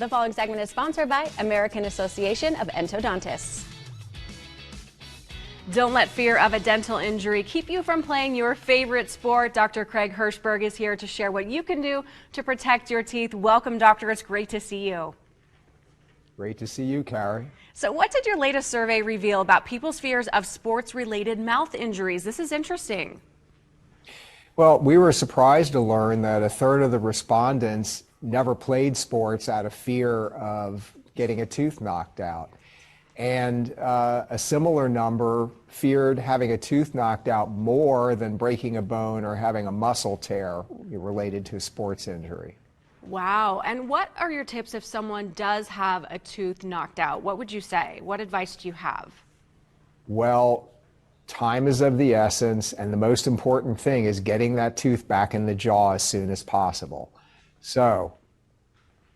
The following segment is sponsored by American Association of Endodontists. Don't let fear of a dental injury keep you from playing your favorite sport. Dr. Craig Hirschberg is here to share what you can do to protect your teeth. Welcome, doctor. It's great to see you. Great to see you, Kari. So what did your latest survey reveal about people's fears of sports-related mouth injuries? This is interesting. Well, we were surprised to learn that a third of the respondents never played sports out of fear of getting a tooth knocked out. And a similar number feared having a tooth knocked out more than breaking a bone or having a muscle tear related to a sports injury. Wow. And what are your tips if someone does have a tooth knocked out? What would you say? What advice do you have? Well, time is of the essence, and the most important thing is getting that tooth back in the jaw as soon as possible. So,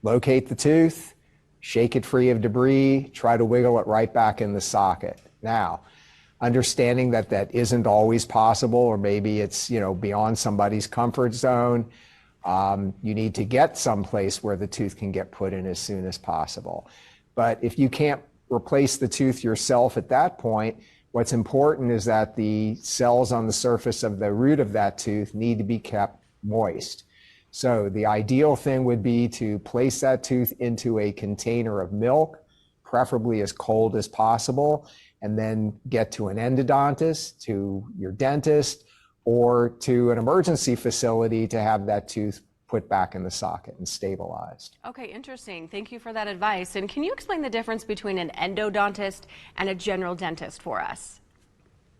locate the tooth, shake it free of debris, try to wiggle it right back in the socket. Now, understanding that that isn't always possible, or maybe it's, beyond somebody's comfort zone, you need to get someplace where the tooth can get put in as soon as possible. But if you can't replace the tooth yourself at that point, what's important is that the cells on the surface of the root of that tooth need to be kept moist. So the ideal thing would be to place that tooth into a container of milk, preferably as cold as possible, and then get to an endodontist, to your dentist, or to an emergency facility to have that tooth put back in the socket and stabilized. Okay, interesting. Thank you for that advice. And can you explain the difference between an endodontist and a general dentist for us?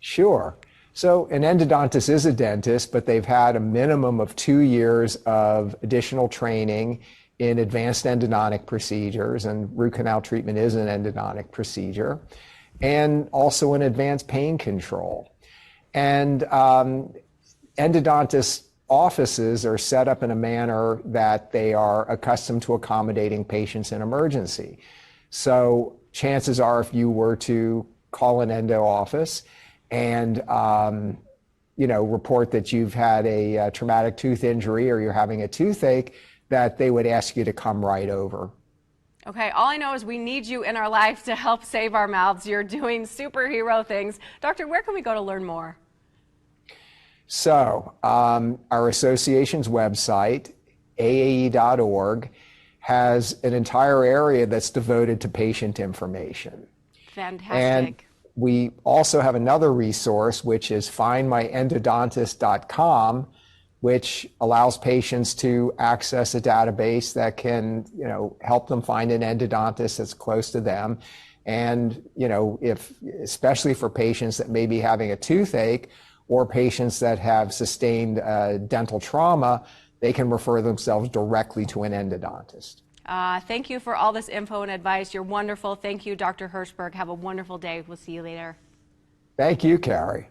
Sure. So an endodontist is a dentist, but they've had a minimum of 2 years of additional training in advanced endodontic procedures, and root canal treatment is an endodontic procedure, and also in advanced pain control. And endodontist offices are set up in a manner that they are accustomed to accommodating patients in emergency. So chances are, if you were to call an endo office and report that you've had a traumatic tooth injury or you're having a toothache, that they would ask you to come right over. Okay, all I know is we need you in our life to help save our mouths. You're doing superhero things. Doctor, where can we go to learn more? So our association's website, aae.org, has an entire area that's devoted to patient information. Fantastic. And we also have another resource, which is findmyendodontist.com, which allows patients to access a database that can, help them find an endodontist that's close to them. And, especially for patients that may be having a toothache or patients that have sustained dental trauma, they can refer themselves directly to an endodontist. Thank you for all this info and advice. You're wonderful. Thank you, Dr. Hirschberg. Have a wonderful day. We'll see you later. Thank you, Kari.